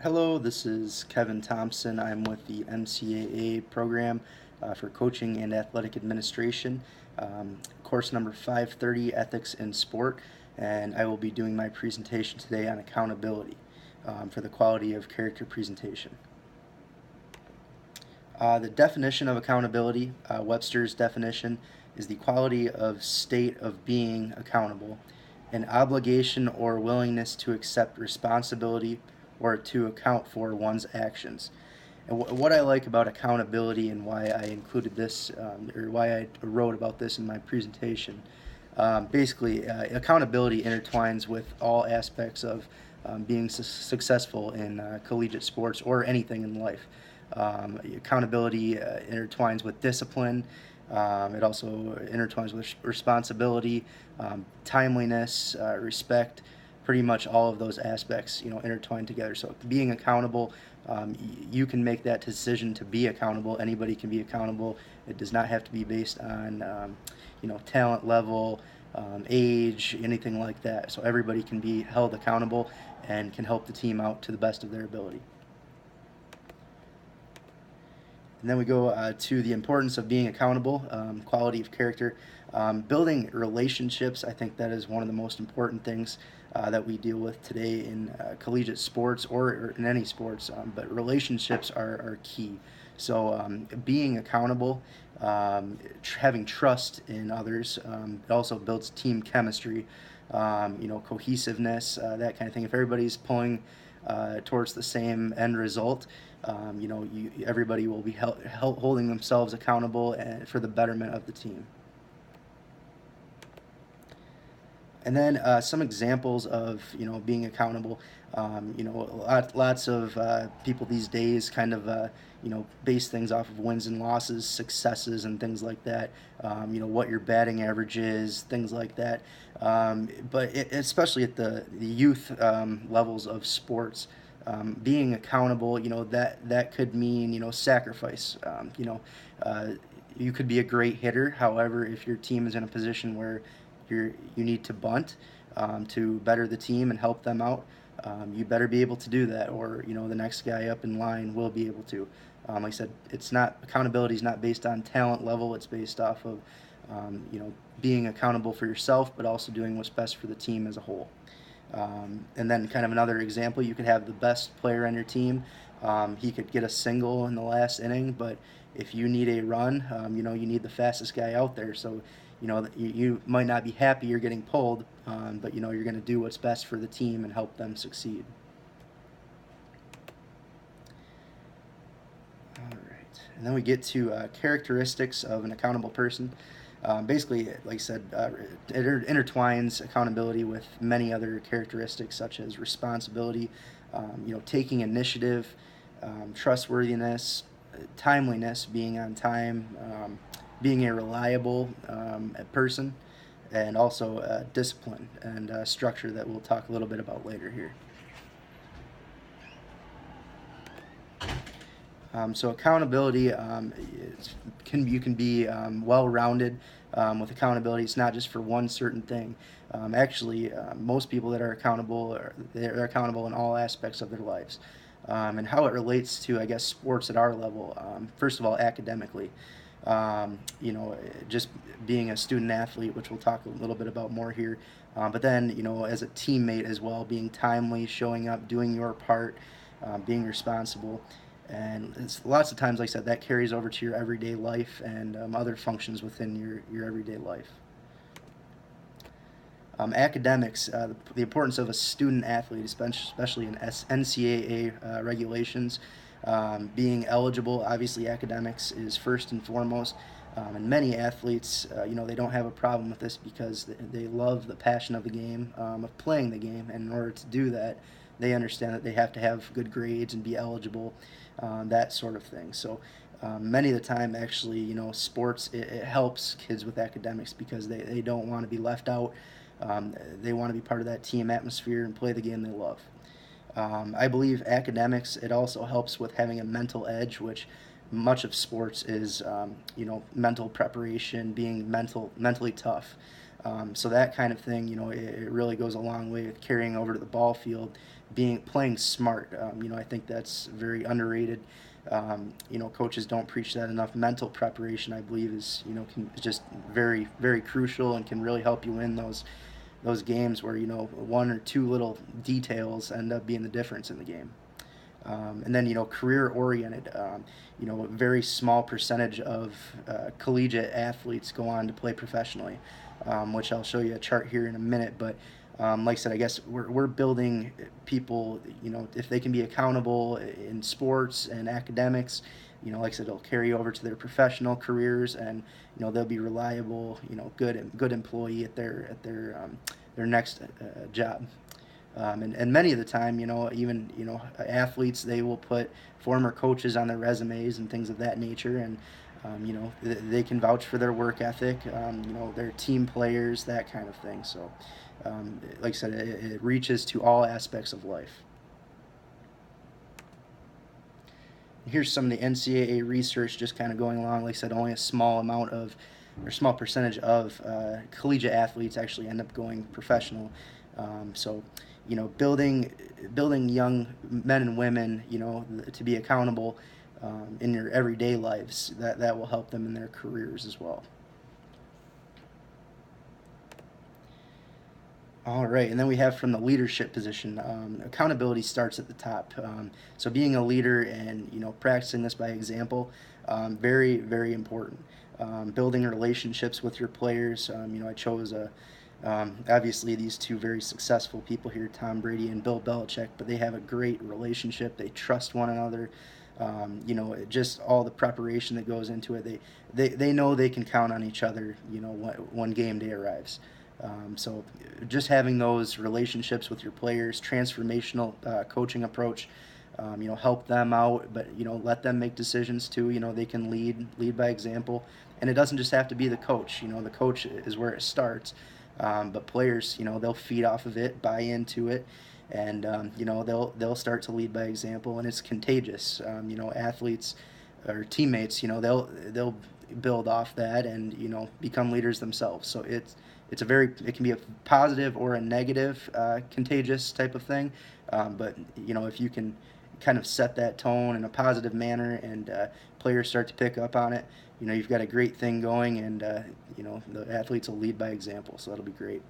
Hello, this is Kevin Thompson. I'm with the MCAA program for coaching and athletic administration, course number 530, Ethics in Sport, and I will be doing my presentation today on accountability for the quality of character presentation. The definition of accountability, Webster's definition, is the quality of state of being accountable, an obligation or willingness to accept responsibility or to account for one's actions. And what I like about accountability and why I included this, or why I wrote about this in my presentation, basically, accountability intertwines with all aspects of being successful in collegiate sports or anything in life. Accountability intertwines with discipline. It also intertwines with responsibility, timeliness, respect. Pretty much all of those aspects, intertwine together. So being accountable, you can make that decision to be accountable. Anybody can be accountable. It does not have to be based on, talent level, age, anything like that. So everybody can be held accountable and can help the team out to the best of their ability. And then we go to the importance of being accountable, quality of character. Building relationships, I think that is one of the most important things that we deal with today in collegiate sports or in any sports, but relationships are key. So being accountable, having trust in others, it also builds team chemistry, cohesiveness, that kind of thing. If everybody's pulling towards the same end result, everybody will be holding themselves accountable for the betterment of the team. And then some examples of being accountable. Lots of people these days kind of base things off of wins and losses, successes, and things like that. What your batting average is, things like that. But especially at the youth levels of sports, being accountable, that could mean sacrifice. You could be a great hitter. However, if your team is in a position where you need to bunt to better the team and help them out, you better be able to do that, or the next guy up in line will be able to. Like I said, accountability is not based on talent level. It's based off of being accountable for yourself, but also doing what's best for the team as a whole. And then kind of another example, you could have the best player on your team. He could get a single in the last inning, but if you need a run, you need the fastest guy out there. So you might not be happy you're getting pulled, but you're going to do what's best for the team and help them succeed. All right, and then we get to characteristics of an accountable person. Basically, like I said, it intertwines accountability with many other characteristics such as responsibility, taking initiative, trustworthiness, timeliness, being on time, being a reliable person, and also discipline and structure that we'll talk a little bit about later here. So accountability, you can be well-rounded with accountability. It's not just for one certain thing. Actually, most people that are accountable, they're accountable in all aspects of their lives. And how it relates to, I guess, sports at our level. First of all, academically, just being a student athlete, which we'll talk a little bit about more here. But then, as a teammate as well, being timely, showing up, doing your part, being responsible. And it's lots of times, like I said, that carries over to your everyday life and other functions within your everyday life. Academics, the importance of a student athlete, especially in NCAA regulations, being eligible. Obviously, academics is first and foremost. And many athletes, they don't have a problem with this because they love the passion of the game, of playing the game. And in order to do that, they understand that they have to have good grades and be eligible, that sort of thing. So many of the time, actually, sports, it helps kids with academics because they don't want to be left out. They want to be part of that team atmosphere and play the game they love. I believe academics, it also helps with having a mental edge, which much of sports is, mental preparation, being mentally tough. So that kind of thing, it really goes a long way with carrying over to the ball field playing smart. I think that's very underrated. Coaches don't preach that enough. Mental preparation, I believe, is just very, very crucial and can really help you win those games where one or two little details end up being the difference in the game. And then career oriented. A very small percentage of collegiate athletes go on to play professionally, which I'll show you a chart here in a minute. But like I said, I guess we're building people. If they can be accountable in sports and academics, like I said, it'll carry over to their professional careers, and they'll be reliable. Good employee at their next job. And many of the time, even athletes, they will put former coaches on their resumes and things of that nature, and they can vouch for their work ethic, their team players, that kind of thing. So, like I said, it reaches to all aspects of life. Here's some of the NCAA research just kind of going along. Like I said, only a small percentage of collegiate athletes actually end up going professional. So, building young men and women, to be accountable in their everyday lives, that will help them in their careers as well. All right, and then we have from the leadership position, accountability starts at the top. So being a leader and practicing this by example, very, very important. Building relationships with your players. I chose obviously these two very successful people here, Tom Brady and Bill Belichick, but they have a great relationship. They trust one another. Just all the preparation that goes into it. They know they can count on each other. When game day arrives. So just having those relationships with your players, transformational coaching approach, help them out, but let them make decisions too. They can lead by example, and it doesn't just have to be the coach. The coach is where it starts, but players, they'll feed off of it, buy into it, and they'll start to lead by example, and it's contagious. Athletes or teammates, they'll build off that and become leaders themselves. So it can be a positive or a negative contagious type of thing, but if you can kind of set that tone in a positive manner and players start to pick up on it, you've got a great thing going, and the athletes will lead by example, so that'll be great.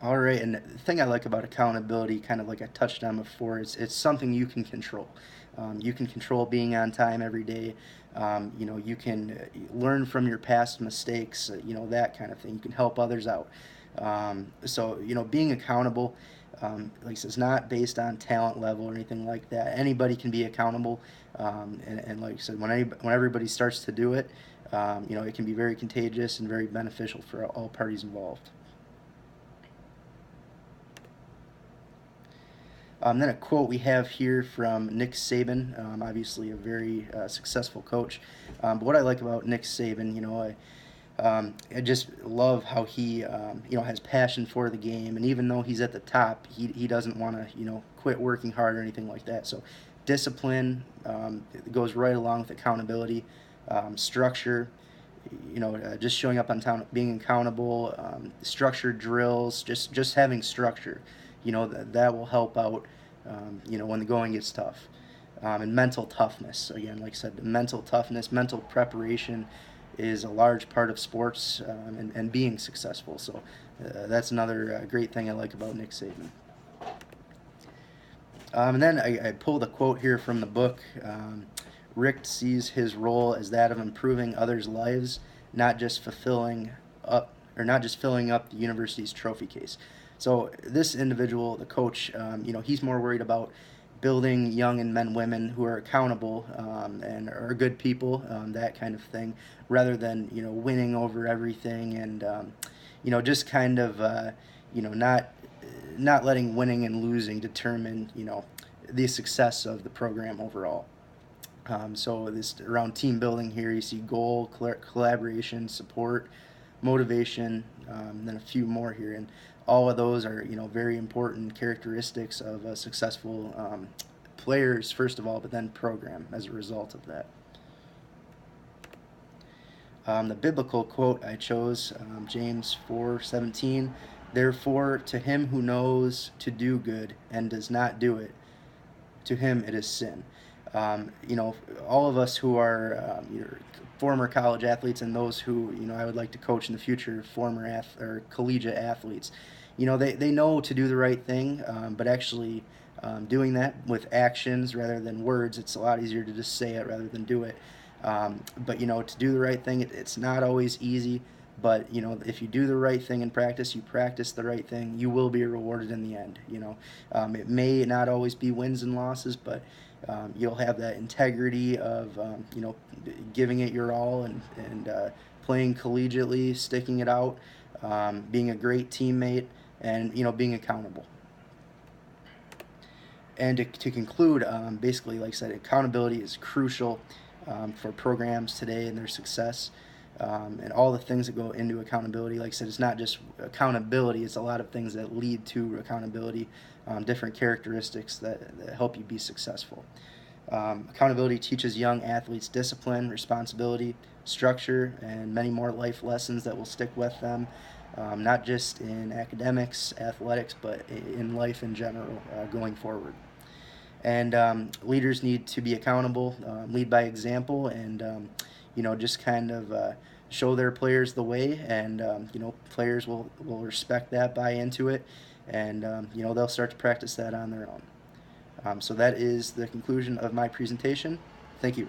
All right, and the thing I like about accountability, kind of like I touched on before, is it's something you can control. You can control being on time every day. You can learn from your past mistakes, that kind of thing. You can help others out. So, being accountable, like I said, is not based on talent level or anything like that. Anybody can be accountable. And like I said, when everybody starts to do it, it can be very contagious and very beneficial for all parties involved. Then a quote we have here from Nick Saban, obviously a very successful coach. But what I like about Nick Saban, I just love how he, has passion for the game, and even though he's at the top, he doesn't want to, quit working hard or anything like that. So, discipline goes right along with accountability, structure. Just showing up on time, being accountable, structured drills, just having structure. That will help out. When the going gets tough, and mental toughness. Again, like I said, mental toughness, mental preparation is a large part of sports and being successful. So that's another great thing I like about Nick Saban. And then I pulled a quote here from the book. Rick sees his role as that of improving others' lives, not just filling up the university's trophy case. So this individual, the coach, he's more worried about building young and women who are accountable and are good people, that kind of thing, rather than winning over everything and just kind of not letting winning and losing determine the success of the program overall. So this around team building here, you see goal, collaboration, support, motivation, and then a few more here, and all of those are very important characteristics of a successful players first of all, but then program as a result of that. The biblical quote I chose, James 4:17. Therefore, to him who knows to do good and does not do it, to him it is sin. You know, all of us who are former college athletes and those who, you know, I would like to coach in the future, former or collegiate athletes, you know, they know to do the right thing, but actually doing that with actions rather than words, it's a lot easier to just say it rather than do it. But you know, to do the right thing, it's not always easy. But you know, if you do the right thing in practice, you practice the right thing, you will be rewarded in the end. You know, it may not always be wins and losses, but you'll have that integrity of you know, giving it your all and playing collegiately, sticking it out, being a great teammate, and you know, being accountable. And to conclude, basically, like I said, accountability is crucial for programs today and their success. And all the things that go into accountability. Like I said, it's not just accountability, it's a lot of things that lead to accountability, different characteristics that help you be successful. Accountability teaches young athletes discipline, responsibility, structure, and many more life lessons that will stick with them, not just in academics, athletics, but in life in general going forward. And leaders need to be accountable, lead by example, and you know, just kind of show their players the way, and you know, players will respect that, buy into it, and you know, they'll start to practice that on their own. So that is the conclusion of my presentation. Thank you.